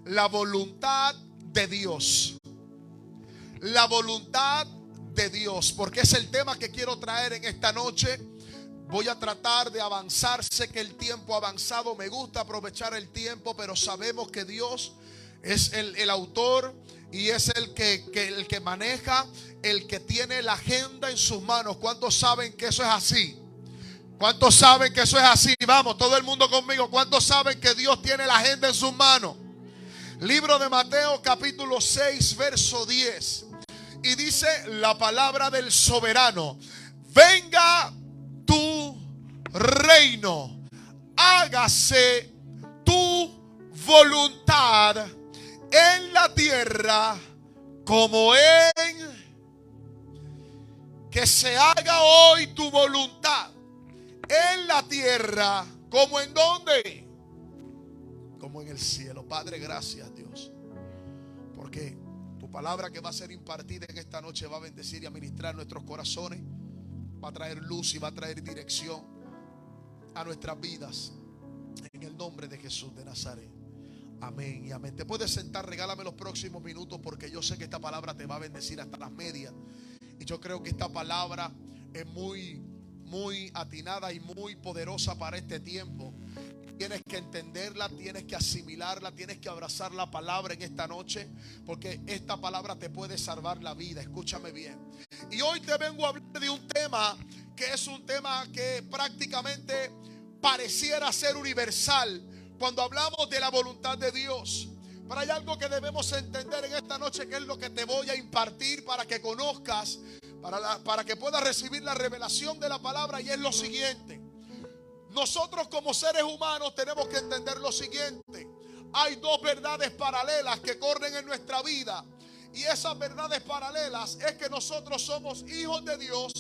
la voluntad de Dios. La voluntad de Dios, porque es el tema que quiero traer en esta noche. Voy a tratar de avanzar. Sé que el tiempo ha avanzado. Me gusta aprovechar el tiempo, pero sabemos que Dios es el autor y es el que maneja, el que tiene la agenda en sus manos. ¿Cuántos saben que eso es así? ¿Cuántos saben que eso es así? Vamos, todo el mundo conmigo. ¿Cuántos saben que Dios tiene la agenda en sus manos? Libro de Mateo, capítulo 6, verso 10. Y dice la palabra del soberano: venga tu reino, hágase tu voluntad en la tierra como que se haga hoy tu voluntad en la tierra, como en ¿dónde? Como en el cielo. Padre, gracias Dios, porque tu palabra que va a ser impartida en esta noche va a bendecir y a ministrar nuestros corazones, va a traer luz y va a traer dirección a nuestras vidas, en el nombre de Jesús de Nazaret. Amén y amén. Te puedes sentar, regálame los próximos minutos, porque yo sé que esta palabra te va a bendecir hasta las medias. Y yo creo que esta palabra es muy atinada y muy poderosa para este tiempo. Tienes que entenderla, tienes que asimilarla, tienes que abrazar la palabra en esta noche, porque esta palabra te puede salvar la vida. Escúchame bien. Y hoy te vengo a hablar de un tema que es un tema que prácticamente pareciera ser universal cuando hablamos de la voluntad de Dios. Pero hay algo que debemos entender en esta noche, que es lo que te voy a impartir para que conozcas, para que puedas recibir la revelación de la palabra. Y es lo siguiente: nosotros como seres humanos tenemos que entender lo siguiente. Hay dos verdades paralelas que corren en nuestra vida. Y esas verdades paralelas es que nosotros somos hijos de Dios,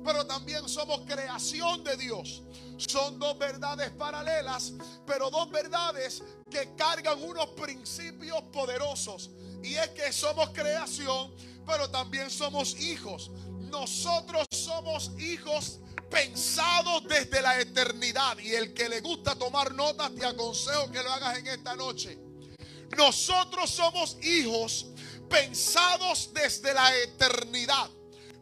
pero también somos creación de Dios. Son dos verdades paralelas, pero dos verdades que cargan unos principios poderosos. Y es que somos creación, pero también somos hijos. Nosotros somos hijos pensados desde la eternidad. Y el que le gusta tomar notas, te aconsejo que lo hagas en esta noche. Nosotros somos hijos pensados desde la eternidad,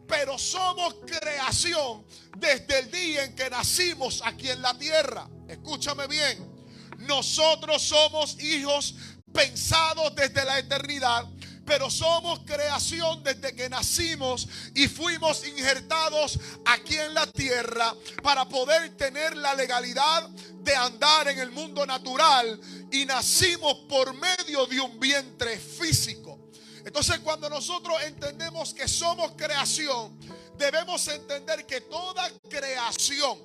pero somos creación desde el día en que nacimos aquí en la tierra. Escúchame bien. Nosotros somos hijos pensados desde la eternidad, pero somos creación desde que nacimos y fuimos injertados aquí en la tierra para poder tener la legalidad de andar en el mundo natural, y nacimos por medio de un vientre físico. Entonces, cuando nosotros entendemos que somos creación, debemos entender que toda creación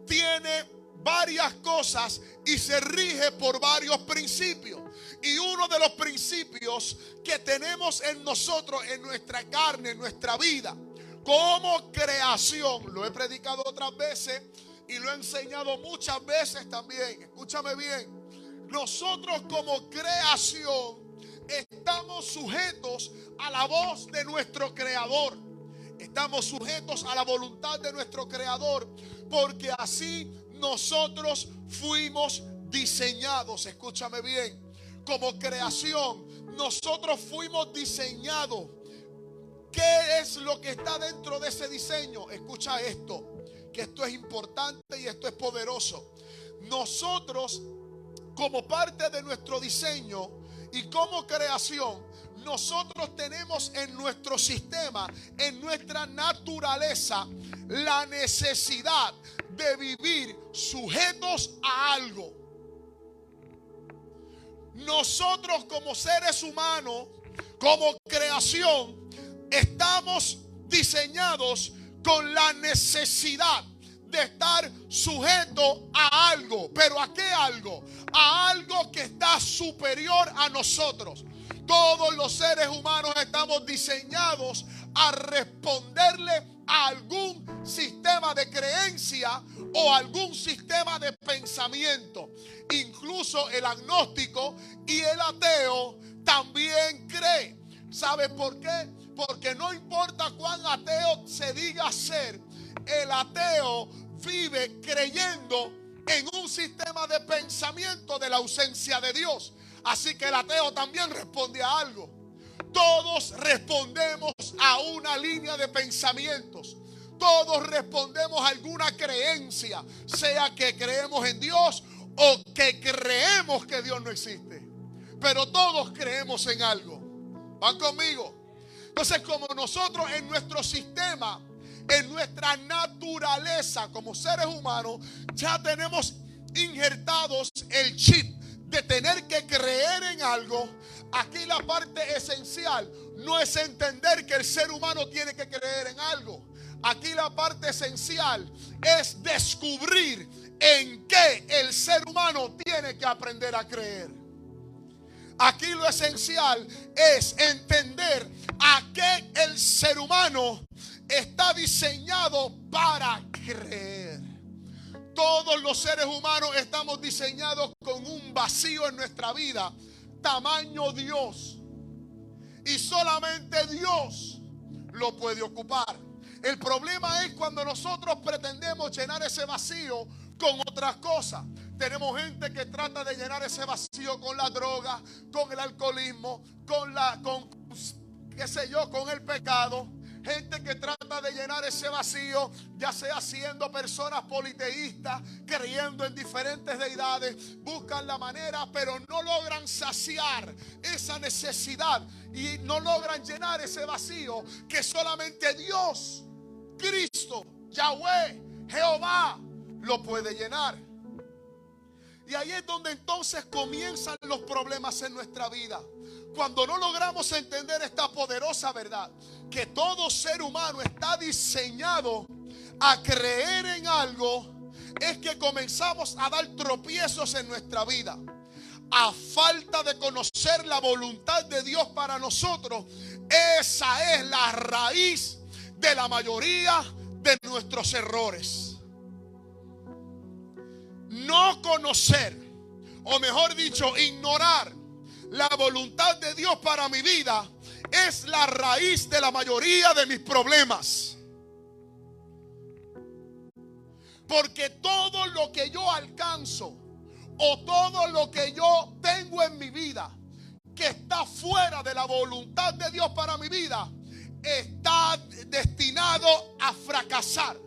tiene varias cosas y se rige por varios principios. Y uno de los principios que tenemos en nosotros, en nuestra carne, en nuestra vida, como creación, lo he predicado otras veces y lo he enseñado muchas veces también. Escúchame bien. Nosotros como creación estamos sujetos a la voz de nuestro Creador. Estamos sujetos a la voluntad de nuestro Creador, porque así nosotros fuimos diseñados. Escúchame bien. Como creación, nosotros fuimos diseñados. ¿Qué es lo que está dentro de ese diseño? Escucha esto, que esto es importante y esto es poderoso. Nosotros, como parte de nuestro diseño y como creación, nosotros tenemos en nuestro sistema, en nuestra naturaleza, la necesidad de vivir sujetos a algo. Nosotros como seres humanos, como creación, estamos diseñados con la necesidad de estar sujeto a algo. ¿Pero a qué algo? A algo que está superior a nosotros. Todos los seres humanos estamos diseñados a responderle a algún sistema de creencia o algún sistema de pensamiento. Incluso el agnóstico y el ateo también cree. ¿Sabe por qué? Porque no importa cuán ateo se diga ser, el ateo vive creyendo en un sistema de pensamiento de la ausencia de Dios. Así que el ateo también responde a algo. Todos respondemos a una línea de pensamientos. Todos respondemos a alguna creencia, sea que creemos en Dios o que creemos que Dios no existe. Pero todos creemos en algo. ¿Van conmigo? Entonces, como nosotros en nuestro sistema, en nuestra naturaleza como seres humanos, ya tenemos injertados el chip de tener que creer en algo. Aquí la parte esencial no es entender que el ser humano tiene que creer en algo. Aquí la parte esencial es descubrir en qué el ser humano tiene que aprender a creer. Aquí lo esencial es entender a qué el ser humano está diseñado para creer. Todos los seres humanos estamos diseñados con un vacío en nuestra vida, tamaño Dios. Y solamente Dios lo puede ocupar. El problema es cuando nosotros pretendemos llenar ese vacío con otras cosas. Tenemos gente que trata de llenar ese vacío con la droga, con el alcoholismo, con el pecado. Gente que trata de llenar ese vacío, ya sea siendo personas politeístas, creyendo en diferentes deidades, buscan la manera, pero no logran saciar esa necesidad y no logran llenar ese vacío que solamente Dios, Cristo, Yahweh, Jehová lo puede llenar. Y ahí es donde entonces comienzan los problemas en nuestra vida. Cuando no logramos entender esta poderosa verdad, que todo ser humano está diseñado a creer en algo, es que comenzamos a dar tropiezos en nuestra vida. A falta de conocer la voluntad de Dios para nosotros, esa es la raíz de la mayoría de nuestros errores. No conocer, o mejor dicho, ignorar la voluntad de Dios para mi vida es la raíz de la mayoría de mis problemas. Porque todo lo que yo alcanzo o todo lo que yo tengo en mi vida que está fuera de la voluntad de Dios para mi vida está destinado a fracasar,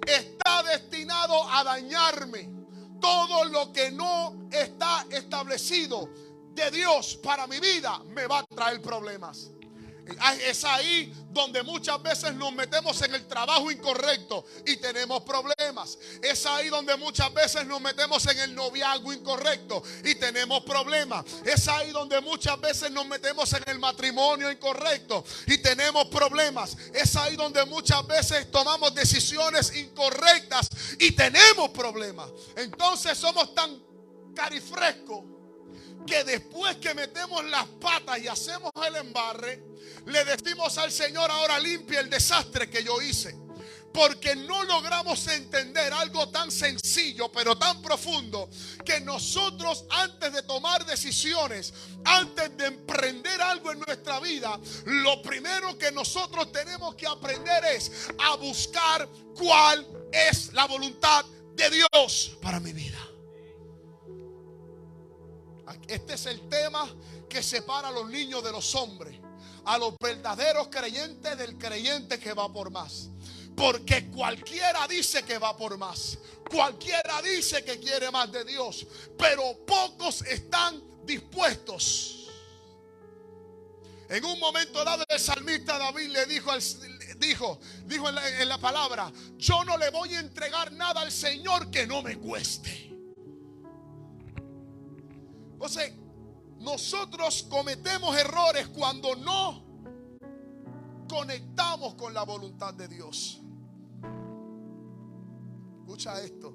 está destinado a dañarme. Todo lo que no está establecido de Dios para mi vida me va a traer problemas. Es ahí donde muchas veces nos metemos en el trabajo incorrecto y tenemos problemas. Es ahí donde muchas veces nos metemos en el noviazgo incorrecto y tenemos problemas. Es ahí donde muchas veces nos metemos en el matrimonio incorrecto y tenemos problemas. Es ahí donde muchas veces tomamos decisiones incorrectas y tenemos problemas. Entonces somos tan carifrescos que después que metemos las patas y hacemos el embarre, le decimos al Señor: ahora limpia el desastre que yo hice. Porque no logramos entender algo tan sencillo pero tan profundo, que nosotros, antes de tomar decisiones, antes de emprender algo en nuestra vida, lo primero que nosotros tenemos que aprender es a buscar cuál es la voluntad de Dios para mi vida. Este es el tema que separa a los niños de los hombres, a los verdaderos creyentes del creyente que va por más. Porque cualquiera dice que va por más, cualquiera dice que quiere más de Dios, pero pocos están dispuestos. En un momento dado, el salmista David le dijo en la palabra: yo no le voy a entregar nada al Señor que no me cueste. Entonces, nosotros cometemos errores cuando no conectamos con la voluntad de Dios. Escucha esto.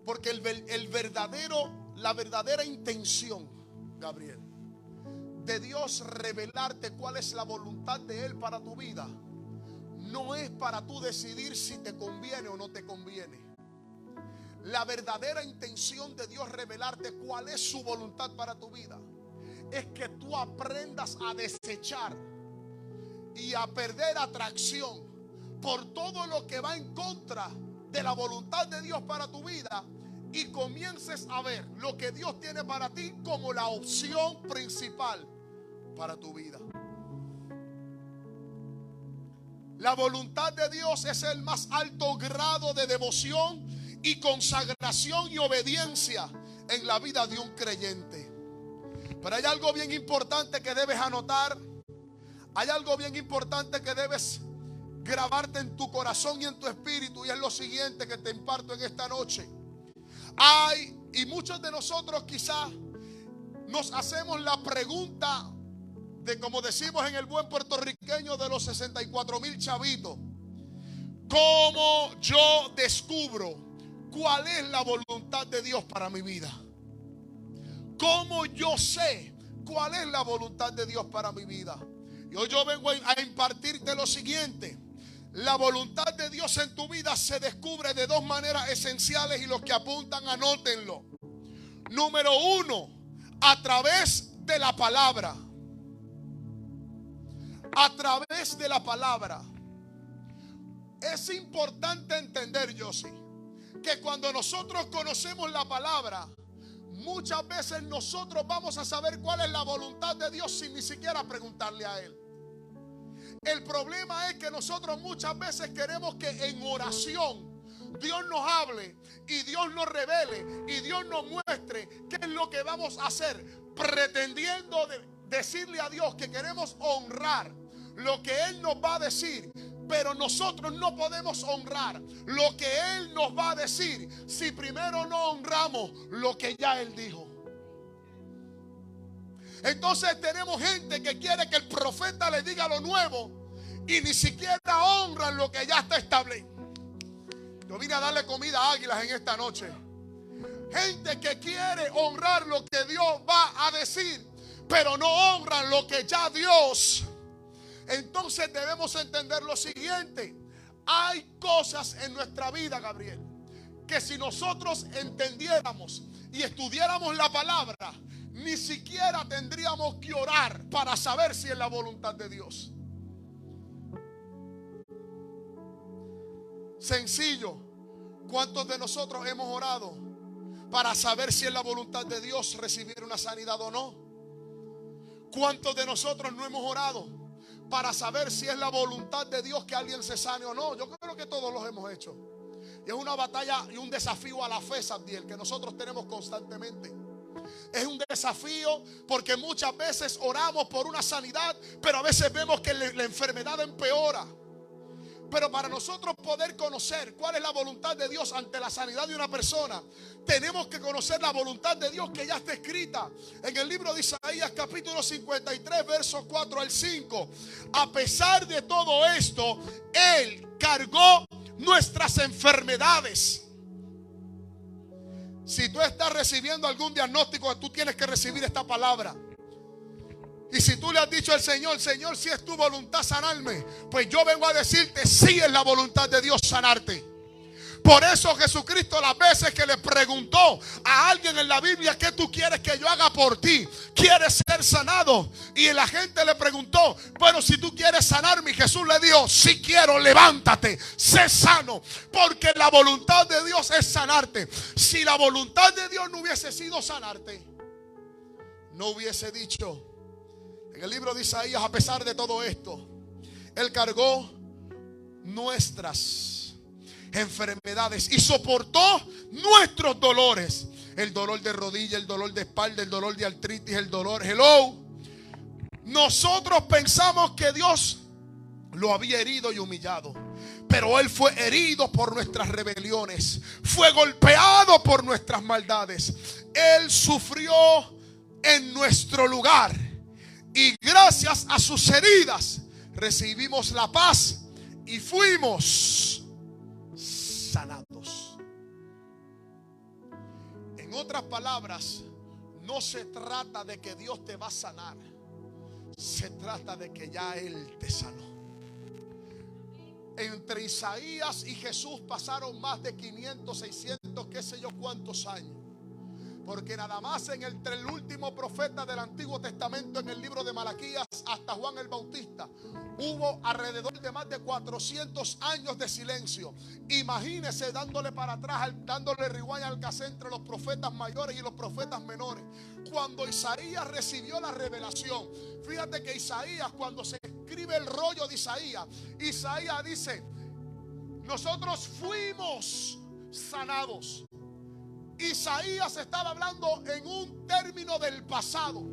Porque la verdadera intención, Gabriel, de Dios revelarte cuál es la voluntad de Él para tu vida, no es para tú decidir si te conviene o no te conviene. La verdadera intención de Dios revelarte cuál es su voluntad para tu vida es que tú aprendas a desechar y a perder atracción por todo lo que va en contra de la voluntad de Dios para tu vida, y comiences a ver lo que Dios tiene para ti como la opción principal para tu vida. La voluntad de Dios es el más alto grado de devoción y consagración y obediencia en la vida de un creyente. Pero hay algo bien importante que debes anotar. Hay algo bien importante que debes grabarte en tu corazón y en tu espíritu, y es lo siguiente que te imparto en esta noche. Y muchos de nosotros quizás nos hacemos la pregunta de, como decimos en el buen puertorriqueño, de los 64,000 chavitos: ¿cómo yo descubro cuál es la voluntad de Dios para mi vida? ¿Cómo yo sé cuál es la voluntad de Dios para mi vida? Y hoy yo vengo a impartirte lo siguiente. La voluntad de Dios en tu vida se descubre de dos maneras esenciales, y los que apuntan, anótenlo. Número uno, a través de la palabra. A través de la palabra. Es importante entender, Yossi, que cuando nosotros conocemos la palabra, muchas veces nosotros vamos a saber cuál es la voluntad de Dios sin ni siquiera preguntarle a Él. El problema es que nosotros muchas veces queremos que en oración Dios nos hable y Dios nos revele y Dios nos muestre qué es lo que vamos a hacer, pretendiendo decirle a Dios que queremos honrar lo que Él nos va a decir. Pero nosotros no podemos honrar lo que Él nos va a decir si primero no honramos lo que ya Él dijo. Entonces tenemos gente que quiere que el profeta le diga lo nuevo y ni siquiera honran lo que ya está establecido. Yo vine a darle comida a águilas en esta noche. Gente que quiere honrar lo que Dios va a decir, pero no honran lo que ya Dios. Entonces debemos entender lo siguiente: hay cosas en nuestra vida, Gabriel, que si nosotros entendiéramos y estudiáramos la palabra, ni siquiera tendríamos que orar para saber si es la voluntad de Dios. Sencillo. ¿Cuántos de nosotros hemos orado para saber si es la voluntad de Dios recibir una sanidad o no? ¿Cuántos de nosotros no hemos orado para saber si es la voluntad de Dios que alguien se sane o no? Yo creo que todos los hemos hecho. Y es una batalla y un desafío a la fe, Sabdiel, que nosotros tenemos constantemente. Es un desafío porque muchas veces oramos por una sanidad, pero a veces vemos que la enfermedad empeora. Pero para nosotros poder conocer cuál es la voluntad de Dios ante la sanidad de una persona, tenemos que conocer la voluntad de Dios que ya está escrita en el libro de Isaías, capítulo 53, versos 4 al 5. A pesar de todo esto, Él cargó nuestras enfermedades. Si tú estás recibiendo algún diagnóstico, tú tienes que recibir esta palabra. Y si tú le has dicho al Señor: Señor, si es tu voluntad sanarme, pues yo vengo a decirte: sí es la voluntad de Dios sanarte. Por eso Jesucristo, las veces que le preguntó a alguien en la Biblia: ¿qué tú quieres que yo haga por ti? ¿Quieres ser sanado? Y la gente le preguntó: bueno, si tú quieres sanarme. Y Jesús le dijo: sí quiero, levántate, sé sano. Porque la voluntad de Dios es sanarte. Si la voluntad de Dios no hubiese sido sanarte, no hubiese dicho en el libro de Isaías: a pesar de todo esto, Él cargó nuestras enfermedades y soportó nuestros dolores. El dolor de rodilla, el dolor de espalda, el dolor de artritis, el dolor. Hello. Nosotros pensamos que Dios lo había herido y humillado, pero Él fue herido por nuestras rebeliones, fue golpeado por nuestras maldades. Él sufrió en nuestro lugar, y gracias a sus heridas recibimos la paz y fuimos sanados. En otras palabras, no se trata de que Dios te va a sanar, se trata de que ya Él te sanó. Entre Isaías y Jesús pasaron más de 500, 600, qué sé yo cuántos años. Porque nada más entre el último profeta del Antiguo Testamento, en el libro de Malaquías, hasta Juan el Bautista, hubo alrededor de más de 400 años de silencio. Imagínese dándole para atrás, dándole rewind al cassette entre los profetas mayores y los profetas menores. Cuando Isaías recibió la revelación, fíjate que Isaías, cuando se escribe el rollo de Isaías, Isaías dice: nosotros fuimos sanados. Isaías estaba hablando en un término del pasado,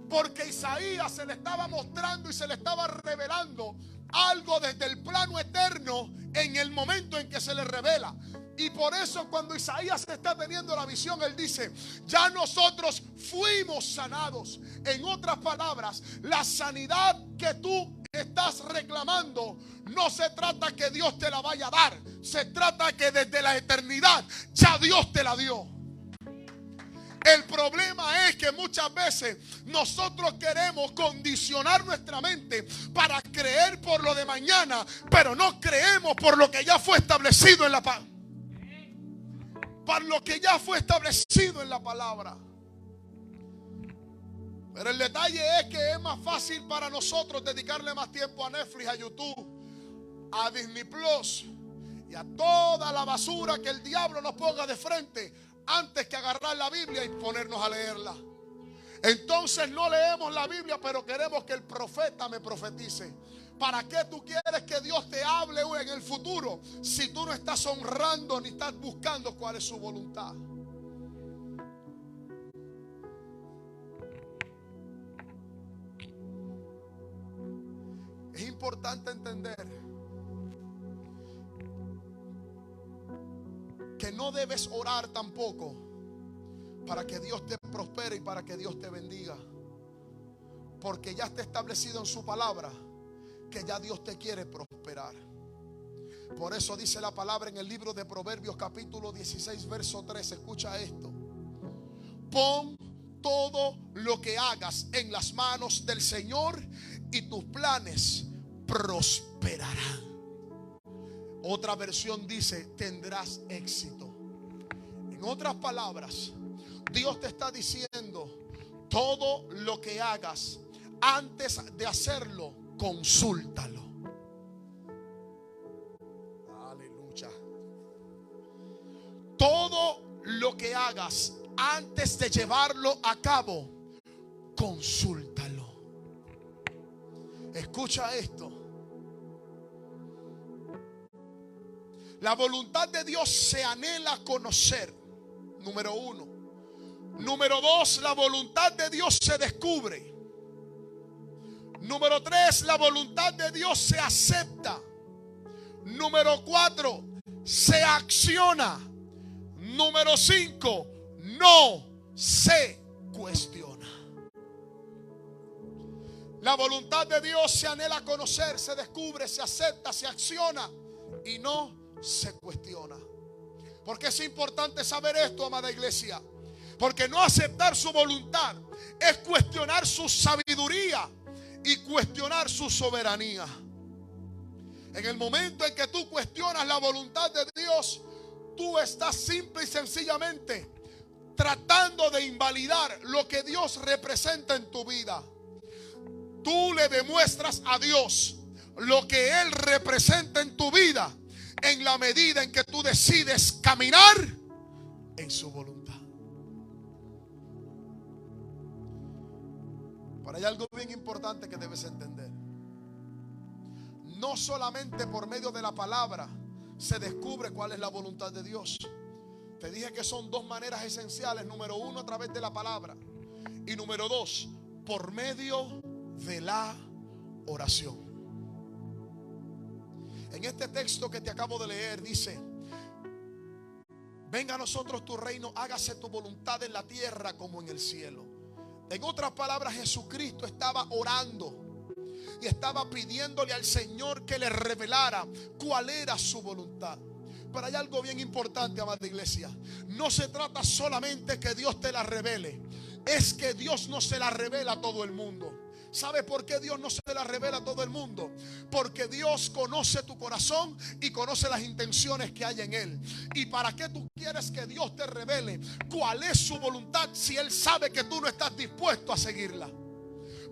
porque Isaías se le estaba mostrando y se le estaba revelando algo desde el plano eterno en el momento en que se le revela. Y por eso cuando Isaías está teniendo la visión, él dice: ya nosotros fuimos sanados. En otras palabras, la sanidad que tú estás reclamando, no se trata que Dios te la vaya a dar, se trata que desde la eternidad ya Dios te la dio. El problema es que muchas veces nosotros queremos condicionar nuestra mente para creer por lo de mañana, pero no creemos por lo que ya fue establecido en la palabra. Para lo que ya fue establecido en la palabra. Pero el detalle es que es más fácil para nosotros dedicarle más tiempo a Netflix, a YouTube, a Disney Plus y a toda la basura que el diablo nos ponga de frente, antes que agarrar la Biblia y ponernos a leerla. Entonces no leemos la Biblia, pero queremos que el profeta me profetice. ¿Para qué tú quieres que Dios te hable en el futuro si tú no estás honrando ni estás buscando cuál es su voluntad? Es importante entender que no debes orar tampoco para que Dios te prospere y para que Dios te bendiga, porque ya está establecido en su palabra que ya Dios te quiere prosperar. Por eso dice la palabra en el libro de Proverbios capítulo 16 verso 3. Escucha esto: pon todo lo que hagas en las manos del Señor y tus planes prosperarán. Otra versión dice: tendrás éxito. En otras palabras, Dios te está diciendo: todo lo que hagas, antes de hacerlo, consúltalo. Aleluya. Todo lo que hagas, antes de llevarlo a cabo, consúltalo. Escucha esto: la voluntad de Dios se anhela conocer, número uno. Número dos, la voluntad de Dios se descubre. Número tres, la voluntad de Dios se acepta. Número cuatro, se acciona. Número cinco, no se cuestiona. La voluntad de Dios se anhela conocer, se descubre, se acepta, se acciona y no se cuestiona. ¿Por qué es importante saber esto, amada iglesia? Porque no aceptar su voluntad es cuestionar su sabiduría y cuestionar su soberanía. En el momento en que tú cuestionas la voluntad de Dios, tú estás simple y sencillamente tratando de invalidar lo que Dios representa en tu vida. Tú le demuestras a Dios lo que Él representa en tu vida en la medida en que tú decides caminar en su voluntad. Pero hay algo bien importante que debes entender. No solamente por medio de la palabra se descubre cuál es la voluntad de Dios. Te dije que son dos maneras esenciales. Número uno, a través de la palabra. Y número dos, por medio de la oración. En este texto que te acabo de leer dice: venga a nosotros tu reino, hágase tu voluntad en la tierra como en el cielo. En otras palabras, Jesucristo estaba orando y estaba pidiéndole al Señor que le revelara cuál era su voluntad. Pero hay algo bien importante, amada iglesia. No se trata solamente que Dios te la revele, es que Dios no se la revela a todo el mundo. ¿Sabe por qué Dios no se la revela a todo el mundo? Porque Dios conoce tu corazón y conoce las intenciones que hay en él. ¿Y para qué tú quieres que Dios te revele cuál es su voluntad si Él sabe que tú no estás dispuesto a seguirla?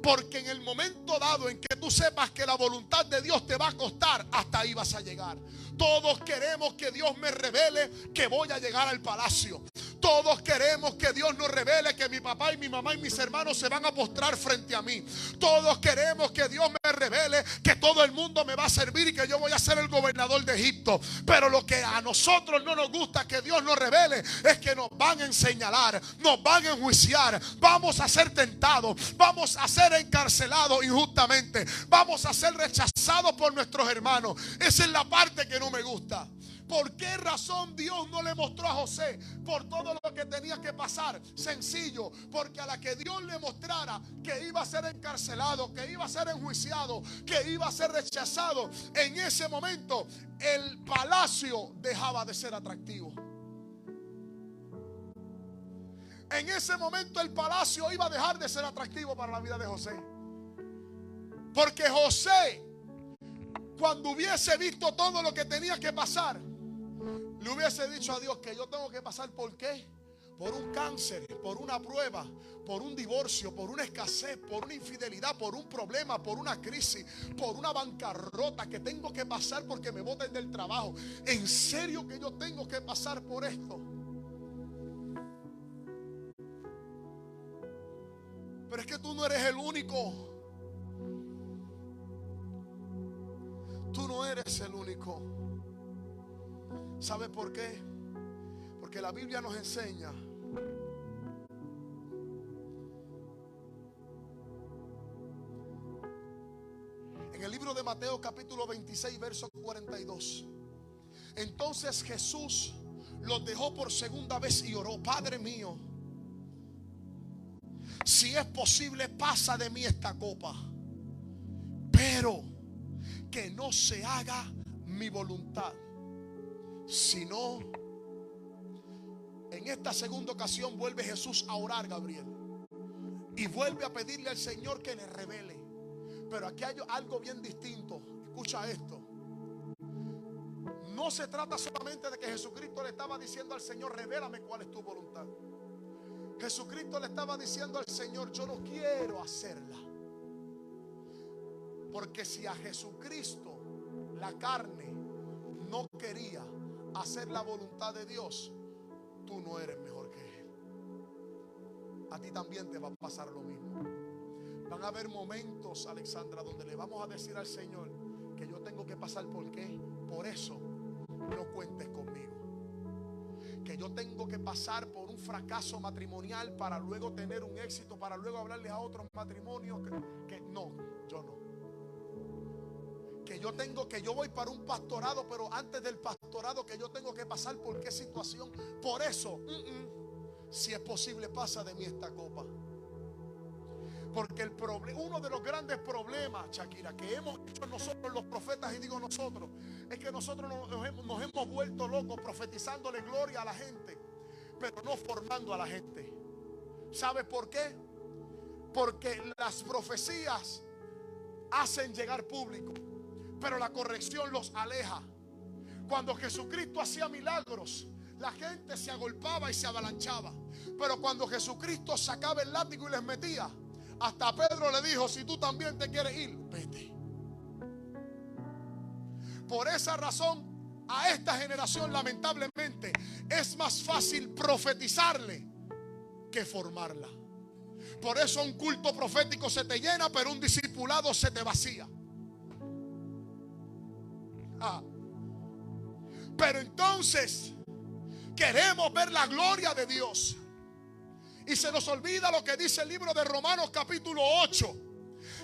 Porque en el momento dado en que tú sepas que la voluntad de Dios te va a costar, hasta ahí vas a llegar. Todos queremos que Dios me revele que voy a llegar al palacio. Todos queremos que Dios nos revele que mi papá y mi mamá y mis hermanos se van a postrar frente a mí. Todos queremos que Dios me revele que todo el mundo me va a servir y que yo voy a ser el gobernador de Egipto. Pero lo que a nosotros no nos gusta que Dios nos revele es que nos van a señalar, nos van a enjuiciar, vamos a ser tentados, vamos a ser encarcelados injustamente, vamos a ser rechazados por nuestros hermanos. Esa es la parte que no me gusta. ¿Por qué razón Dios no le mostró a José por todo lo que tenía que pasar? Sencillo, porque a la que Dios le mostrara que iba a ser encarcelado, que iba a ser enjuiciado, que iba a ser rechazado, en ese momento el palacio dejaba de ser atractivo. En ese momento el palacio iba a dejar de ser atractivo para la vida de José. Porque José, cuando hubiese visto todo lo que tenía que pasar, le hubiese dicho a Dios que yo tengo que pasar ¿por qué? Por un cáncer, por una prueba, por un divorcio, por una escasez, por una infidelidad, por un problema, por una crisis, por una bancarrota que tengo que pasar porque me boten del trabajo. ¿En serio que yo tengo que pasar por esto? Pero es que tú no eres el único. Tú no eres el único. ¿Sabe por qué? Porque la Biblia nos enseña en el libro de Mateo capítulo 26 verso 42. Entonces Jesús los dejó por segunda vez y oró: Padre mío, si es posible, pasa de mí esta copa, pero que no se haga mi voluntad, sino. En esta segunda ocasión vuelve Jesús a orar, Gabriel, y vuelve a pedirle al Señor que le revele. Pero aquí hay algo bien distinto. Escucha esto. No se trata solamente de que Jesucristo le estaba diciendo al Señor: revélame cuál es tu voluntad. Jesucristo le estaba diciendo al Señor: yo no quiero hacerla. Porque si a Jesucristo la carne no quería hacer la voluntad de Dios, tú no eres mejor que Él. A ti también te va a pasar lo mismo. Van a haber momentos, Alexandra, donde le vamos a decir al Señor que yo tengo que pasar por qué. Por eso no cuentes conmigo. Que yo tengo que pasar por un fracaso matrimonial para luego tener un éxito, para luego hablarle a otros matrimonios que no, yo no. Que yo voy para un pastorado, pero antes del pastorado que yo tengo que pasar por qué situación. Por eso, si es posible, pasa de mí esta copa. Porque uno de los grandes problemas, Shakira, que hemos hecho nosotros los profetas, y digo nosotros, es que nosotros nos hemos vuelto locos profetizándole gloria a la gente, pero no formando a la gente. ¿Sabe por qué? Porque las profecías hacen llegar público, pero la corrección los aleja. Cuando Jesucristo hacía milagros, la gente se agolpaba y se avalanchaba. Pero cuando Jesucristo sacaba el látigo y les metía, hasta Pedro le dijo: si tú también te quieres ir, vete. Por esa razón, a esta generación lamentablemente es más fácil profetizarle que formarla. Por eso un culto profético se te llena, pero un discipulado se te vacía. Pero entonces queremos ver la gloria de Dios y se nos olvida lo que dice el libro de Romanos capítulo 8,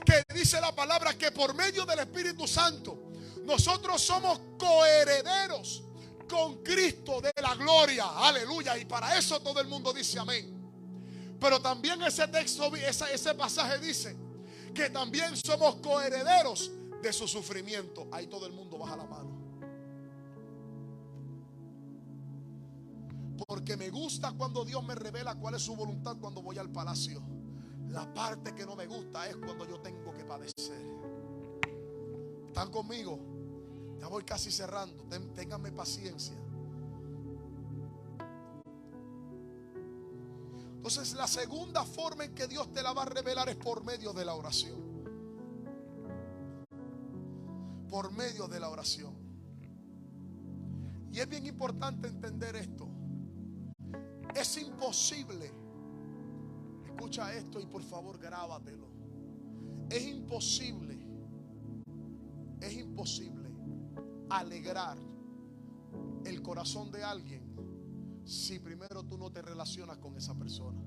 que dice la palabra que por medio del Espíritu Santo nosotros somos coherederos con Cristo de la gloria. Aleluya. Y para eso todo el mundo dice amén. Pero también ese texto, ese pasaje dice que también somos coherederos de su sufrimiento. Ahí todo el mundo baja la mano. Porque me gusta cuando Dios me revela cuál es su voluntad cuando voy al palacio. La parte que no me gusta es cuando yo tengo que padecer. ¿Están conmigo? Ya voy casi cerrando. Ténganme paciencia. Entonces, la segunda forma en que Dios te la va a revelar es por medio de la oración. Por medio de la oración. Y es bien importante entender esto. Es imposible. Escucha esto y por favor grábatelo. Es imposible alegrar el corazón de alguien si primero tú no te relacionas con esa persona.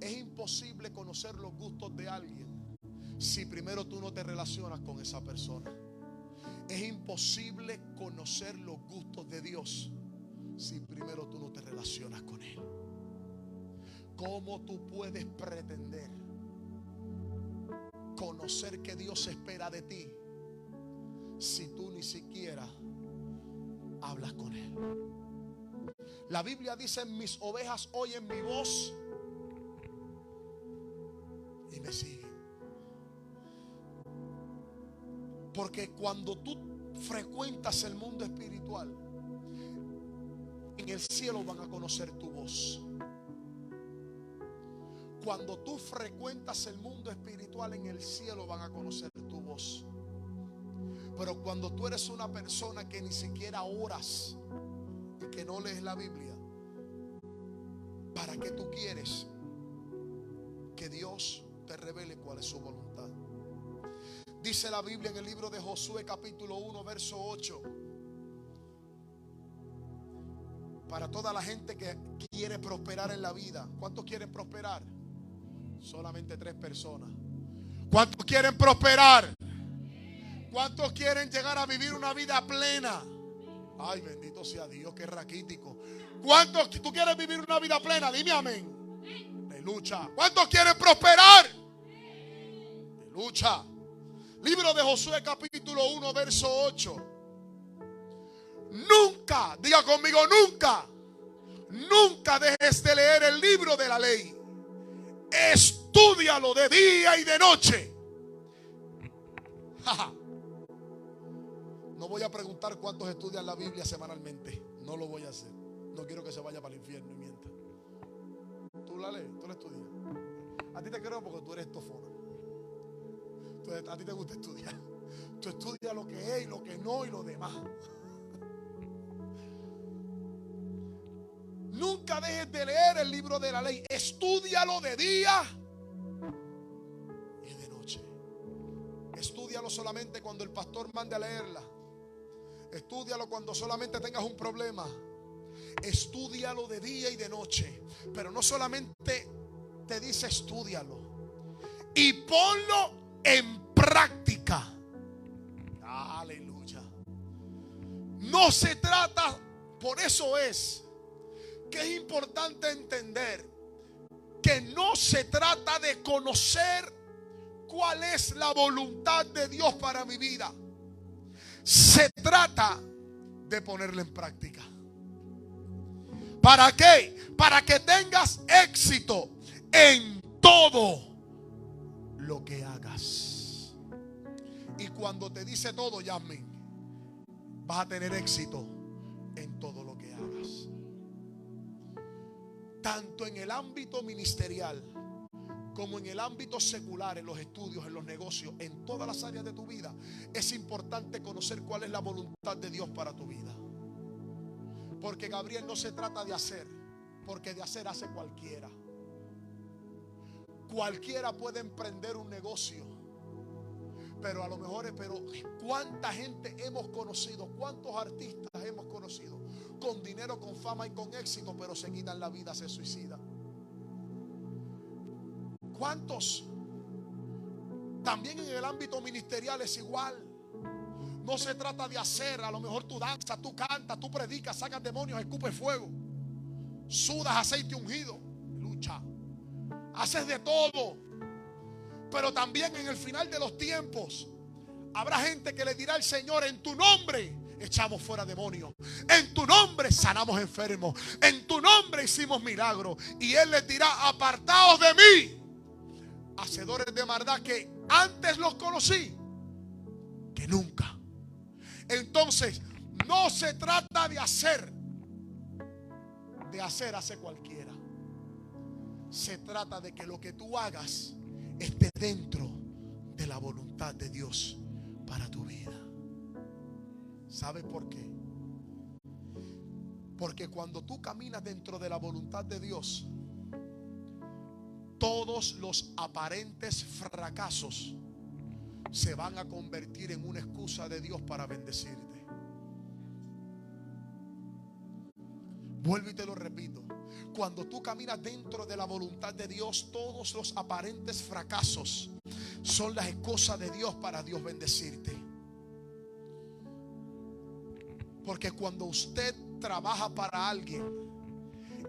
Es imposible conocer los gustos de alguien si primero tú no te relacionas con esa persona. Es imposible conocer los gustos de Dios si primero tú no te relacionas con Él. ¿Cómo tú puedes pretender conocer qué Dios espera de ti si tú ni siquiera hablas con Él? La Biblia dice: mis ovejas oyen mi voz y me siguen. Porque cuando tú frecuentas el mundo espiritual, en el cielo van a conocer tu voz. Cuando tú frecuentas el mundo espiritual, en el cielo van a conocer tu voz. Pero cuando tú eres una persona que ni siquiera oras y que no lees la Biblia, ¿para qué tú quieres que Dios te revele cuál es su voluntad? Dice la Biblia en el libro de Josué capítulo 1 verso 8. Para toda la gente que quiere prosperar en la vida. ¿Cuántos quieren prosperar? Solamente 3 personas. ¿Cuántos quieren prosperar? ¿Cuántos quieren llegar a vivir una vida plena? Ay, bendito sea Dios, qué raquítico. ¿Cuántos tú quieres vivir una vida plena? Dime amén. De lucha. ¿Cuántos quieren prosperar? De lucha. Libro de Josué capítulo 1 verso 8. Nunca, diga conmigo, nunca dejes de leer el libro de la ley. Estúdialo de día y de noche. No voy a preguntar cuántos estudian la Biblia semanalmente. No lo voy a hacer. No quiero que se vaya para el infierno y mienta. Tú la lees, tú la estudias. A ti te creo porque tú eres tofona. A ti te gusta estudiar. Tú estudias lo que es y lo que no y lo demás. Nunca dejes de leer el libro de la ley. Estúdialo de día y de noche. Estúdialo solamente cuando el pastor mande a leerla. Estúdialo cuando solamente tengas un problema. Estúdialo de día y de noche. Pero no solamente te dice estúdialo, y ponlo en práctica. Aleluya. No se trata, por eso es que es importante entender que no se trata de conocer cuál es la voluntad de Dios para mi vida. Se trata de ponerla en práctica. ¿Para qué? Para que tengas éxito en todo lo que hagas. Y cuando te dice todo, Yasmin, vas a tener éxito en todo lo que hagas. Tanto en el ámbito ministerial como en el ámbito secular, en los estudios, en los negocios, en todas las áreas de tu vida, es importante conocer cuál es la voluntad de Dios para tu vida. Porque, Gabriel, no se trata de hacer, porque de hacer hace cualquiera. Cualquiera puede emprender un negocio, pero a lo mejor, ¿cuánta gente hemos conocido? ¿Cuántos artistas hemos conocido con dinero, con fama y con éxito, pero se quitan la vida, se suicidan? ¿Cuántos? También en el ámbito ministerial es igual. No se trata de hacer. A lo mejor tú danzas, tú cantas, tú predicas, sacas demonios, escupes fuego, sudas aceite ungido, lucha, haces de todo. Pero también en el final de los tiempos habrá gente que le dirá al Señor: en tu nombre echamos fuera demonios. En tu nombre sanamos enfermos. En tu nombre hicimos milagros. Y Él les dirá: apartaos de mí, hacedores de maldad, que antes los conocí que nunca. Entonces, no se trata de hacer. De hacer hace cualquiera. Se trata de que lo que tú hagas esté dentro de la voluntad de Dios para tu vida. ¿Sabes por qué? Porque cuando tú caminas dentro de la voluntad de Dios, todos los aparentes fracasos se van a convertir en una excusa de Dios para bendecirte. Vuelvo y te lo repito. Cuando tú caminas dentro de la voluntad de Dios, todos los aparentes fracasos son las excusas de Dios para Dios bendecirte. Porque cuando usted trabaja para alguien,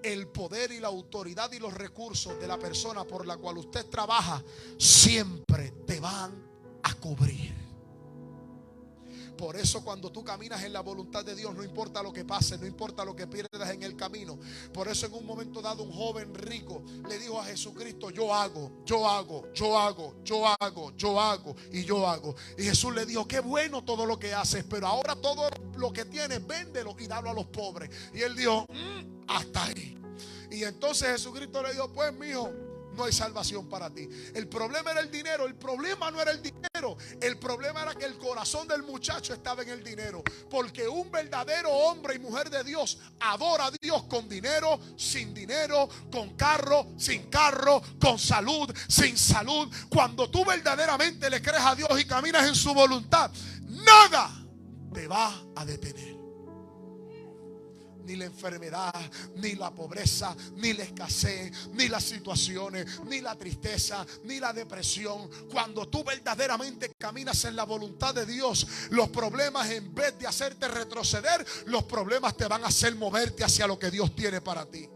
el poder y la autoridad y los recursos de la persona por la cual usted trabaja siempre te van a cubrir. Por eso cuando tú caminas en la voluntad de Dios, no importa lo que pase, no importa lo que pierdas en el camino. Por eso en un momento dado un joven rico le dijo a Jesucristo: yo hago. Y Jesús le dijo: qué bueno todo lo que haces, pero ahora todo lo que tienes, véndelo y dalo a los pobres. Y él dijo: hasta ahí. Y entonces Jesucristo le dijo: pues mijo, no hay salvación para ti. El problema era el dinero. El problema no era el dinero. El problema era que el corazón del muchacho estaba en el dinero. Porque un verdadero hombre y mujer de Dios adora a Dios con dinero, sin dinero, con carro, sin carro, con salud, sin salud. Cuando tú verdaderamente le crees a Dios y caminas en su voluntad, nada te va a detener. Ni la enfermedad, ni la pobreza, ni la escasez, ni las situaciones, ni la tristeza, ni la depresión. Cuando tú verdaderamente caminas en la voluntad de Dios, los problemas, en vez de hacerte retroceder, los problemas te van a hacer moverte hacia lo que Dios tiene para ti.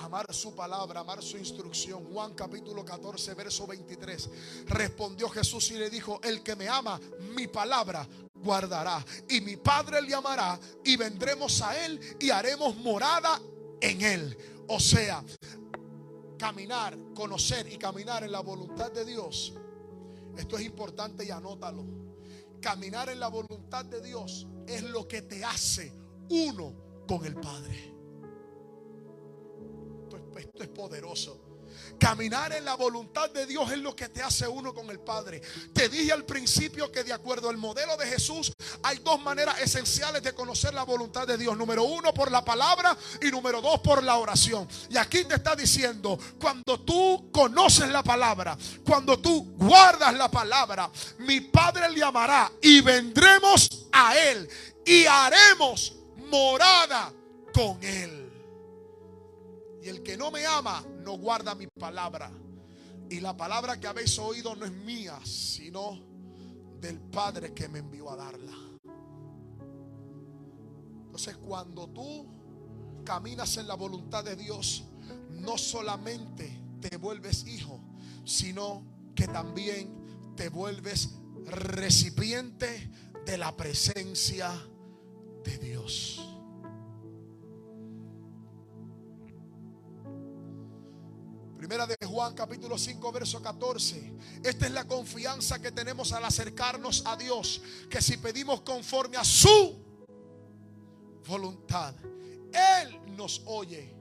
Amar su palabra, amar su instrucción. Juan capítulo 14, verso 23. Respondió Jesús y le dijo: el que me ama, mi palabra guardará, y mi Padre le amará, y vendremos a él y haremos morada en él. O sea, caminar, conocer y caminar en la voluntad de Dios. Esto es importante y anótalo. Caminar en la voluntad de Dios es lo que te hace uno con el Padre. Esto es poderoso. Caminar en la voluntad de Dios es lo que te hace uno con el Padre. Te dije al principio que de acuerdo al modelo de Jesús hay dos maneras esenciales de conocer la voluntad de Dios. Número uno, por la palabra, y número dos, por la oración. Y aquí te está diciendo: cuando tú conoces la palabra, cuando tú guardas la palabra, mi Padre le amará y vendremos a él y haremos morada con él. Y el que no me ama no guarda mi palabra. Y la palabra que habéis oído no es mía, sino del Padre que me envió a darla. Entonces, cuando tú caminas en la voluntad de Dios, no solamente te vuelves hijo, sino que también te vuelves recipiente de la presencia de Dios. Primera de Juan capítulo 5 verso 14. Esta es la confianza que tenemos al acercarnos a Dios, que si pedimos conforme a su voluntad, Él nos oye.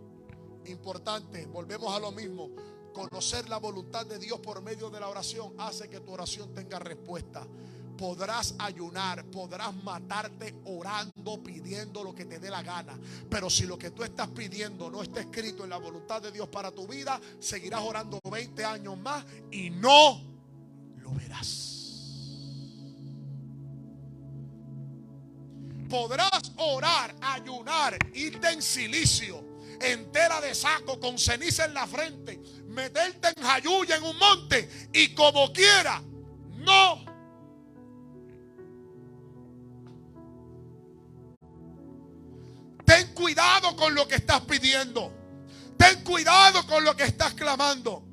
Importante, volvemos a lo mismo. Conocer la voluntad de Dios por medio de la oración hace que tu oración tenga respuesta. Podrás ayunar, podrás matarte orando, pidiendo lo que te dé la gana. Pero si lo que tú estás pidiendo no está escrito en la voluntad de Dios para tu vida, seguirás orando 20 años más y no lo verás. Podrás orar, ayunar, irte en silicio, entera de saco, con ceniza en la frente, meterte en jayuya en un monte y como quiera, no. Ten cuidado con lo que estás pidiendo. Ten cuidado con lo que estás clamando.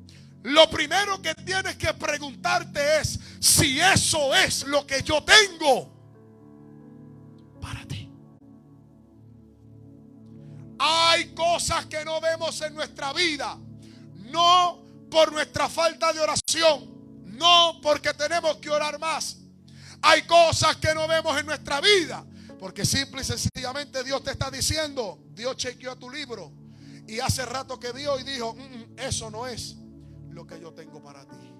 lo primero que tienes que preguntarte es si eso es lo que yo tengo para ti. Hay cosas que no vemos en nuestra vida, no por nuestra falta de oración, no porque tenemos que orar más. Hay cosas que no vemos en nuestra vida porque simple y sencillamente Dios te está diciendo, Dios chequeó tu libro y hace rato que vio y dijo, eso no es lo que yo tengo para ti.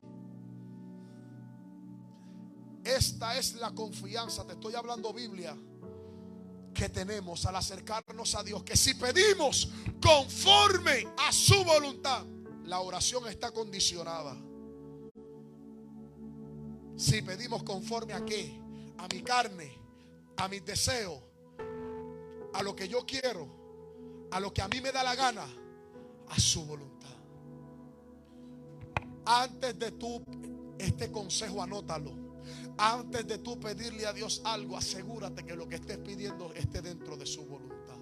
Esta es la confianza, te estoy hablando Biblia, que tenemos al acercarnos a Dios, que si pedimos conforme a su voluntad, la oración está condicionada. Si pedimos conforme a qué, a mi carne, a mis deseos, a lo que yo quiero, a lo que a mí me da la gana, a su voluntad. Antes de tú, este consejo anótalo. Antes de tú pedirle a Dios algo, asegúrate que lo que estés pidiendo esté dentro de su voluntad.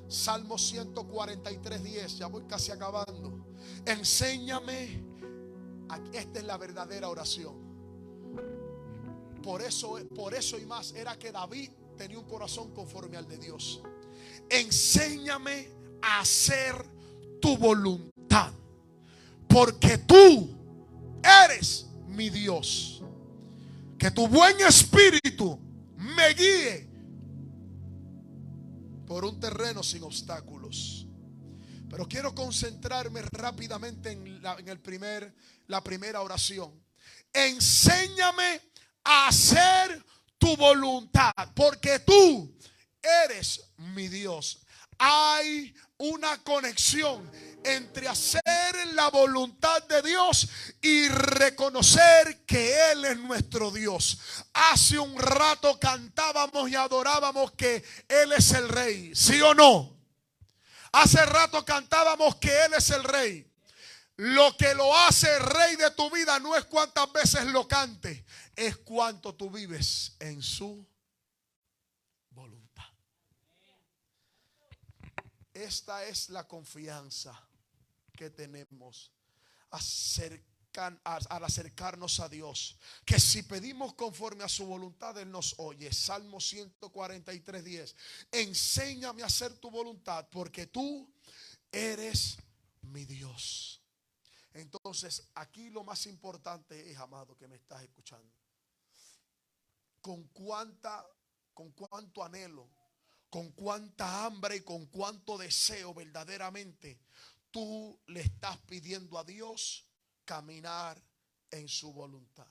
Salmo 143:10, ya voy casi acabando. Enséñame, esta es la verdadera oración. Por eso y más era que David tenía un corazón conforme al de Dios. Enséñame a hacer tu voluntad, porque tú eres mi Dios. Que tu buen espíritu me guíe por un terreno sin obstáculos. Pero quiero concentrarme rápidamente en la primera oración. Enséñame a hacer tu voluntad, porque tú eres mi Dios. Hay una conexión entre hacer la voluntad de Dios y reconocer que Él es nuestro Dios. Hace un rato cantábamos y adorábamos que Él es el Rey, ¿sí o no? Hace rato cantábamos que Él es el Rey. Lo que lo hace Rey de tu vida no es cuántas veces lo cante, es cuánto tú vives en su voluntad. Esta es la confianza que tenemos al acercarnos a Dios, que si pedimos conforme a su voluntad, Él nos oye. Salmo 143:10. Enséñame a hacer tu voluntad, porque tú eres mi Dios. Entonces, aquí lo más importante es, amado, que me estás escuchando, con cuánto anhelo, con cuánta hambre y con cuánto deseo verdaderamente tú le estás pidiendo a Dios caminar en su voluntad.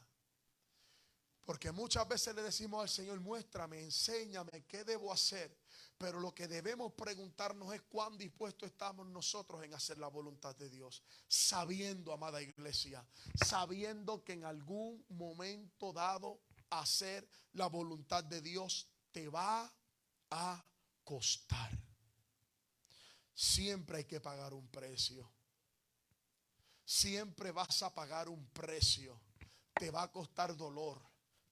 Porque muchas veces le decimos al Señor, muéstrame, enséñame qué debo hacer. Pero lo que debemos preguntarnos es cuán dispuestos estamos nosotros en hacer la voluntad de Dios. Sabiendo, amada iglesia, sabiendo que en algún momento dado hacer la voluntad de Dios te va a costar. Siempre hay que pagar un precio. Siempre vas a pagar un precio. Te va a costar dolor,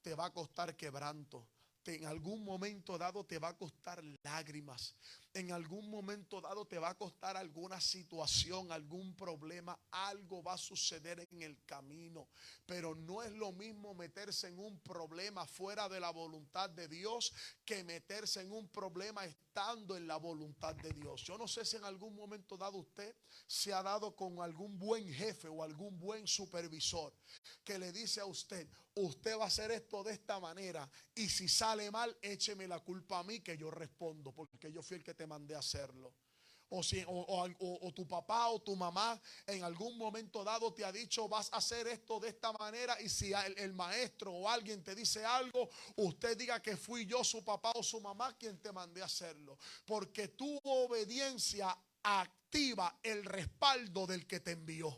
te va a costar quebranto. En algún momento dado te va a costar lágrimas. En algún momento dado te va a costar alguna situación, algún problema. Algo va a suceder en el camino. Pero no es lo mismo meterse en un problema fuera de la voluntad de Dios que meterse en un problema estando en la voluntad de Dios. Yo no sé si en algún momento dado usted se ha dado con algún buen jefe o algún buen supervisor que le dice a usted, usted va a hacer esto de esta manera y si sale mal, écheme la culpa a mí que yo respondo porque yo fui el que te mandé a hacerlo. O tu papá o tu mamá en algún momento dado te ha dicho vas a hacer esto de esta manera y si el maestro o alguien te dice algo, usted diga que fui yo, su papá o su mamá quien te mandé a hacerlo. Porque tu obediencia activa el respaldo del que te envió.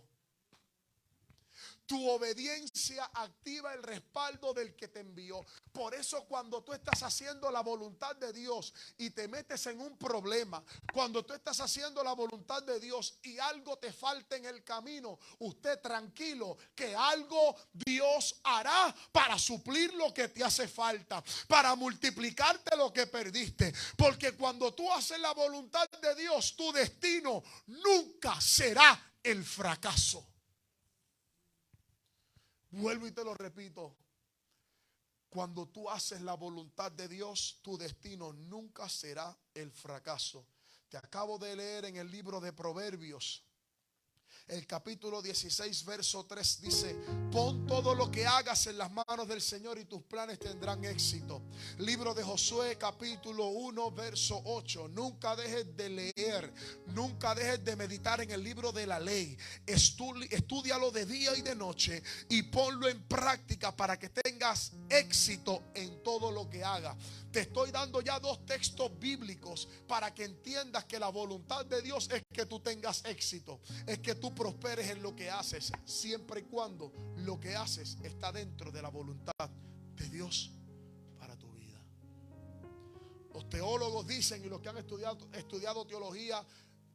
Tu obediencia activa el respaldo del que te envió. Por eso cuando tú estás haciendo la voluntad de Dios y te metes en un problema, cuando tú estás haciendo la voluntad de Dios y algo te falta en el camino, usted tranquilo que algo Dios hará para suplir lo que te hace falta, para multiplicarte lo que perdiste. Porque cuando tú haces la voluntad de Dios, tu destino nunca será el fracaso. Vuelvo y te lo repito. Cuando tú haces la voluntad de Dios, tu destino nunca será el fracaso. Te acabo de leer en el libro de Proverbios, el capítulo 16, verso 3 dice: pon todo lo que hagas en las manos del Señor y tus planes tendrán éxito. Libro de Josué, capítulo 1, verso 8. Nunca dejes de leer, nunca dejes de meditar en el libro de la ley. Estúdialo de día y de noche y ponlo en práctica para que tengas éxito en todo lo que hagas. Te estoy dando ya 2 textos bíblicos para que entiendas que la voluntad de Dios es que tú tengas éxito, es que tú prosperes en lo que haces, siempre y cuando lo que haces está dentro de la voluntad de Dios para tu vida. Los teólogos dicen, y los que han estudiado teología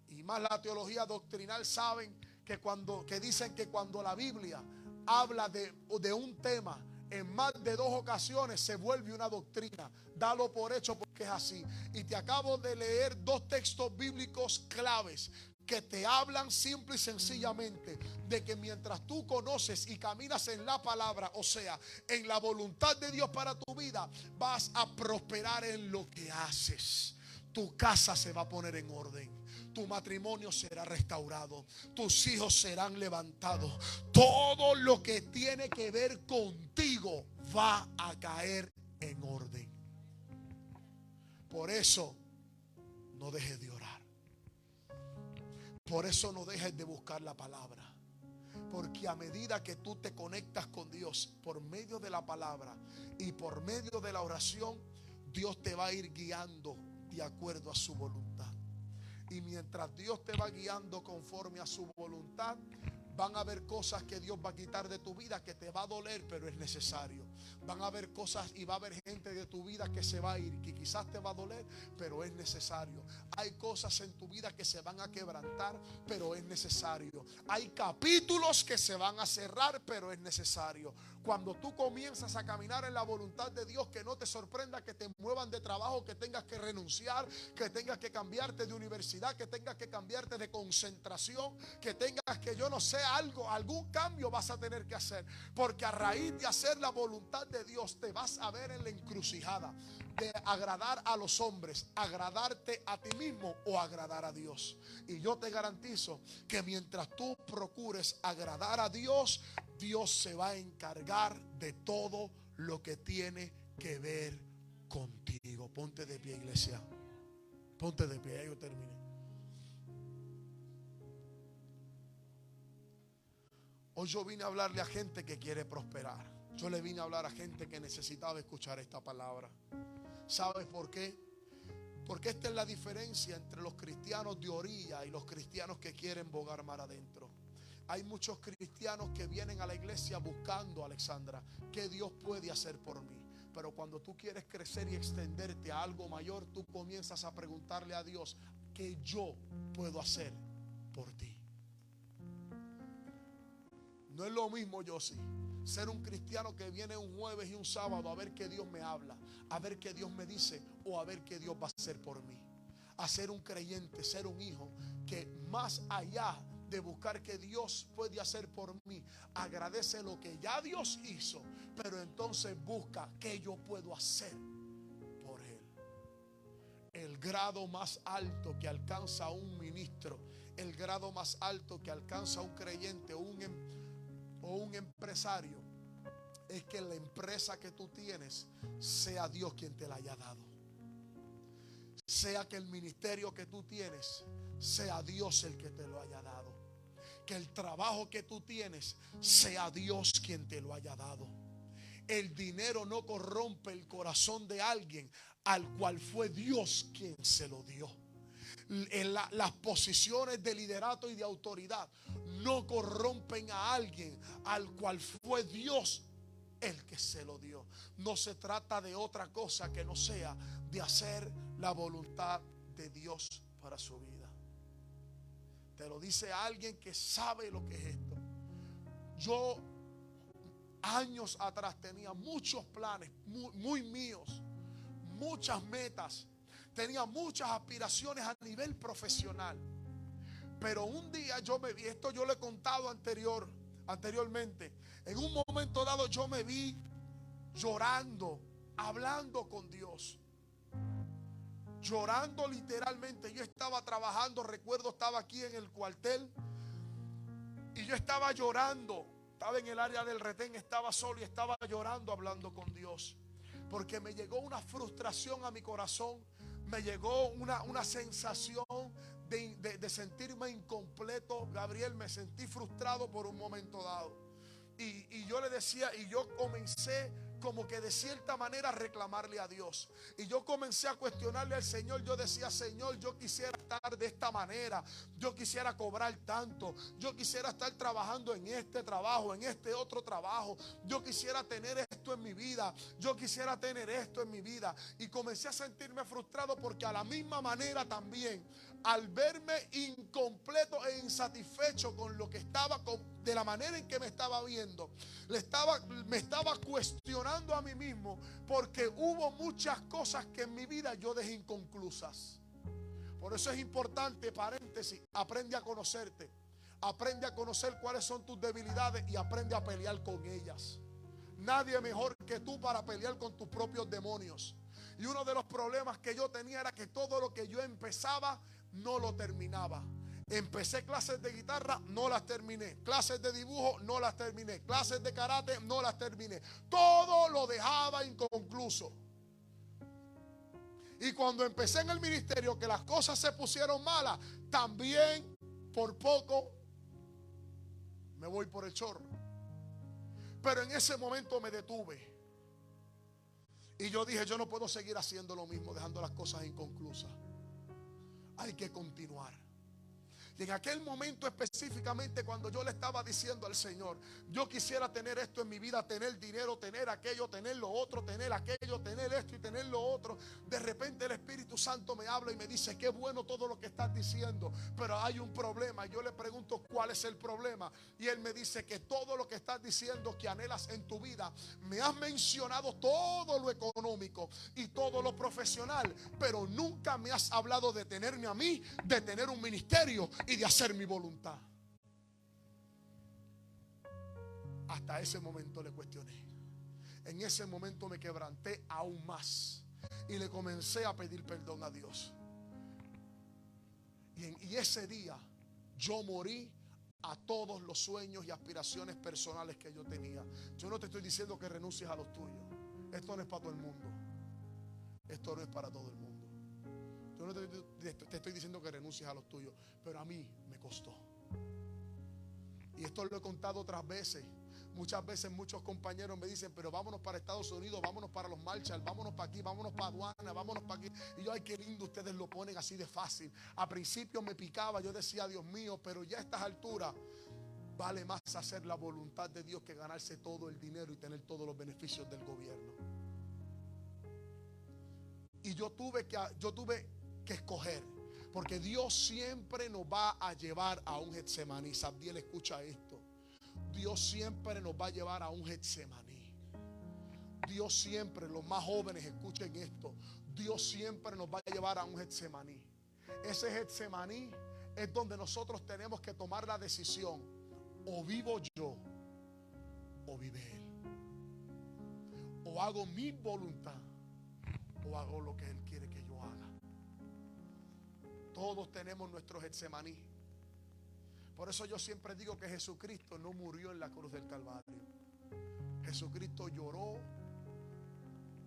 y más la teología doctrinal, saben que dicen que cuando la Biblia habla de un tema en más de 2 ocasiones se vuelve una doctrina. Dalo por hecho porque es así. Y te acabo de leer 2 textos bíblicos claves que te hablan simple y sencillamente de que mientras tú conoces y caminas en la palabra, o sea, en la voluntad de Dios para tu vida, vas a prosperar en lo que haces. Tu casa se va a poner en orden. Tu matrimonio será restaurado. Tus hijos serán levantados. Todo lo que tiene que ver contigo va a caer en orden. Por eso no dejes de orar. Por eso no dejes de buscar la palabra. Porque a medida que tú te conectas con Dios por medio de la palabra y por medio de la oración, Dios te va a ir guiando de acuerdo a su voluntad. Y mientras Dios te va guiando conforme a su voluntad, van a haber cosas que Dios va a quitar de tu vida que te va a doler, pero es necesario. Van a haber cosas y va a haber gente de tu vida que se va a ir, que quizás te va a doler, pero es necesario. Hay cosas en tu vida que se van a quebrantar, pero es necesario. Hay capítulos que se van a cerrar, pero es necesario. Cuando tú comienzas a caminar en la voluntad de Dios, que no te sorprenda que te muevan de trabajo, que tengas que renunciar, que tengas que cambiarte de universidad, que tengas que cambiarte de concentración, que tengas que, yo no sé, algún cambio vas a tener que hacer. Porque a raíz de hacer la voluntad de Dios te vas a ver en la encrucijada de agradar a los hombres, agradarte a ti mismo o agradar a Dios. Y yo te garantizo que mientras tú procures agradar a Dios, Dios se va a encargar de todo lo que tiene que ver contigo. Ponte de pie, iglesia. Ponte de pie, yo terminé. Hoy yo vine a hablarle a gente que quiere prosperar. Yo le vine a hablar a gente que necesitaba escuchar esta palabra. ¿Sabes por qué? Porque esta es la diferencia entre los cristianos de orilla y los cristianos que quieren bogar mar adentro. Hay muchos cristianos que vienen a la iglesia buscando, Alexandra, ¿qué Dios puede hacer por mí? Pero cuando tú quieres crecer y extenderte a algo mayor, tú comienzas a preguntarle a Dios, ¿qué yo puedo hacer por ti? No es lo mismo, yo sí, ser un cristiano que viene un jueves y un sábado a ver qué Dios me habla, a ver qué Dios me dice o a ver qué Dios va a hacer por mí. A ser un creyente, ser un hijo que más allá de buscar que Dios puede hacer por mí, agradece lo que ya Dios hizo, pero entonces busca qué yo puedo hacer por Él. El grado más alto que alcanza un ministro, el grado más alto que alcanza un creyente o un empresario, es que la empresa que tú tienes sea Dios quien te la haya dado. Sea que el ministerio que tú tienes sea Dios el que te lo haya dado. Que el trabajo que tú tienes sea Dios quien te lo haya dado. El dinero no corrompe el corazón de alguien al cual fue Dios quien se lo dio. las posiciones de liderato y de autoridad no corrompen a alguien al cual fue Dios el que se lo dio. No se trata de otra cosa que no sea de hacer la voluntad de Dios para su vida. Te lo dice alguien que sabe lo que es esto. Yo años atrás tenía muchos planes muy míos, muchas metas, tenía muchas aspiraciones a nivel profesional. Pero un día yo me vi, esto yo lo he contado anteriormente, en un momento dado yo me vi llorando, hablando con Dios, llorando literalmente. Yo estaba trabajando, recuerdo, estaba aquí en el cuartel y yo estaba llorando. Estaba en el área del retén, estaba solo y estaba llorando, hablando con Dios, porque me llegó una frustración a mi corazón, me llegó una sensación de sentirme incompleto. Gabriel, me sentí frustrado por un momento dado. Y yo le decía, y yo comencé como que de cierta manera a reclamarle a Dios. Y yo comencé a cuestionarle al Señor. Yo decía: Señor, yo quisiera estar de esta manera, yo quisiera cobrar tanto, yo quisiera estar trabajando en este trabajo, en este otro trabajo, yo quisiera tener esto en mi vida, yo quisiera tener esto en mi vida. Y comencé a sentirme frustrado, porque a la misma manera también, al verme incompleto e insatisfecho con lo que estaba, de la manera en que me estaba viendo, me estaba cuestionando a mí mismo, porque hubo muchas cosas que en mi vida yo dejé inconclusas. Por eso es importante, paréntesis, aprende a conocerte, aprende a conocer cuáles son tus debilidades y aprende a pelear con ellas. Nadie mejor que tú para pelear con tus propios demonios. Y uno de los problemas que yo tenía era que todo lo que yo empezaba no lo terminaba. Empecé clases de guitarra, no las terminé. Clases de dibujo, no las terminé. Clases de karate, no las terminé. Todo lo dejaba inconcluso. Y cuando empecé en el ministerio, que las cosas se pusieron malas, también por poco me voy por el chorro. Pero en ese momento me detuve. Y yo dije: yo no puedo seguir haciendo lo mismo, dejando las cosas inconclusas. Hay que continuar. Y en aquel momento específicamente, cuando yo le estaba diciendo al Señor: yo quisiera tener esto en mi vida, tener dinero, tener aquello, tener lo otro, tener aquello, tener esto y tener lo otro, de repente el Espíritu Santo me habla y me dice: qué bueno todo lo que estás diciendo, pero hay un problema. Y yo le pregunto: ¿cuál es el problema? Y Él me dice que todo lo que estás diciendo que anhelas en tu vida, me has mencionado todo lo económico y todo lo profesional, pero nunca me has hablado de tenerme a mí, de tener un ministerio y de hacer mi voluntad. Hasta ese momento le cuestioné. En ese momento me quebranté aún más y le comencé a pedir perdón a Dios. Y ese día yo morí a todos los sueños y aspiraciones personales que yo tenía. Yo no te estoy diciendo que renuncies a los tuyos. Esto no es para todo el mundo. Esto no es para todo el mundo. Yo no te estoy diciendo que renuncies a los tuyos, pero a mí me costó. Y esto lo he contado otras veces. Muchas veces muchos compañeros me dicen: pero vámonos para Estados Unidos, vámonos para los Marshall, vámonos para aquí, vámonos para aduana, vámonos para aquí. Y yo: ay, qué lindo, ustedes lo ponen así de fácil. A principio me picaba, yo decía: Dios mío, pero ya a estas alturas vale más hacer la voluntad de Dios que ganarse todo el dinero y tener todos los beneficios del gobierno. Y yo tuve que escoger, porque Dios siempre nos va a llevar a un Getsemaní. Sabdiel, escucha esto: Dios siempre nos va a llevar a un Getsemaní. Dios siempre, los más jóvenes, escuchen esto: Dios siempre nos va a llevar a un Getsemaní. Ese Getsemaní es donde nosotros tenemos que tomar la decisión: o vivo yo o vive Él, o hago mi voluntad o hago lo que Él quiere que yo haga. Todos tenemos nuestro Getsemaní. Por eso yo siempre digo que Jesucristo no murió en la cruz del Calvario. Jesucristo lloró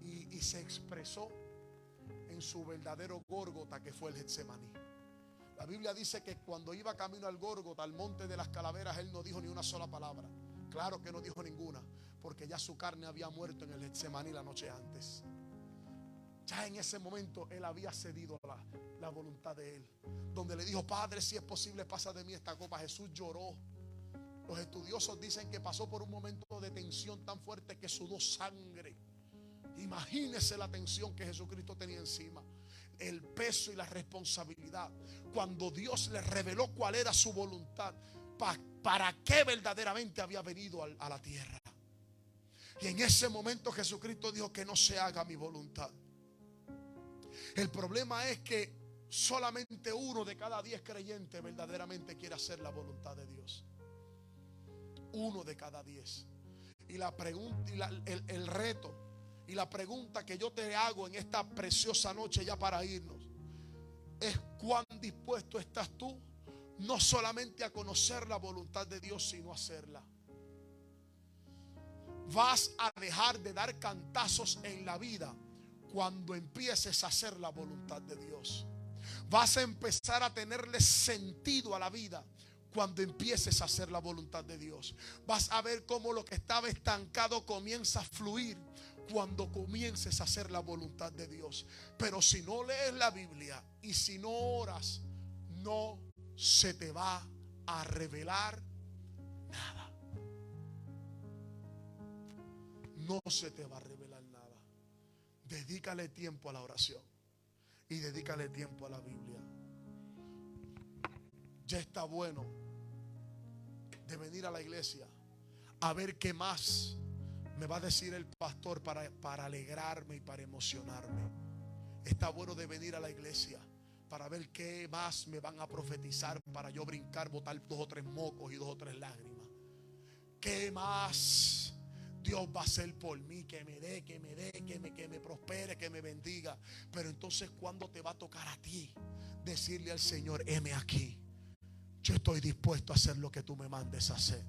y se expresó en su verdadero Gólgota, que fue el Getsemaní. La Biblia dice que cuando iba camino al Gólgota, al monte de las calaveras, Él no dijo ni una sola palabra. Claro que no dijo ninguna, porque ya su carne había muerto en el Getsemaní la noche antes. Ya en ese momento él había cedido a la voluntad de él. Donde le dijo: Padre, si es posible, pasa de mí esta copa. Jesús lloró. Los estudiosos dicen que pasó por un momento de tensión tan fuerte que sudó sangre. Imagínese la tensión que Jesucristo tenía encima, el peso y la responsabilidad. Cuando Dios le reveló cuál era su voluntad, para qué verdaderamente había venido a la tierra. Y en ese momento Jesucristo dijo: que no se haga mi voluntad. El problema es que solamente 1 de cada 10 creyentes verdaderamente quiere hacer la voluntad de Dios. 1 de cada 10. Y la pregunta, el reto y la pregunta que yo te hago en esta preciosa noche, ya para irnos, es: ¿cuán dispuesto estás tú no solamente a conocer la voluntad de Dios, sino a hacerla? Vas a dejar de dar cantazos en la vida cuando empieces a hacer la voluntad de Dios. Vas a empezar a tenerle sentido a la vida cuando empieces a hacer la voluntad de Dios. Vas a ver cómo lo que estaba estancado comienza a fluir cuando comiences a hacer la voluntad de Dios. Pero si no lees la Biblia y si no oras, no se te va a revelar nada. No se te va a revelar nada. Dedícale tiempo a la oración y dedícale tiempo a la Biblia. Ya está bueno de venir a la iglesia a ver qué más me va a decir el pastor para alegrarme y para emocionarme. Está bueno de venir a la iglesia para ver qué más me van a profetizar para yo brincar, botar 2 o 3 mocos y 2 o 3 lágrimas. ¿Qué más Dios va a hacer por mí? Que me dé, que me prospere, que me bendiga. Pero entonces, ¿cuándo te va a tocar a ti decirle al Señor: heme aquí, yo estoy dispuesto a hacer lo que tú me mandes a hacer?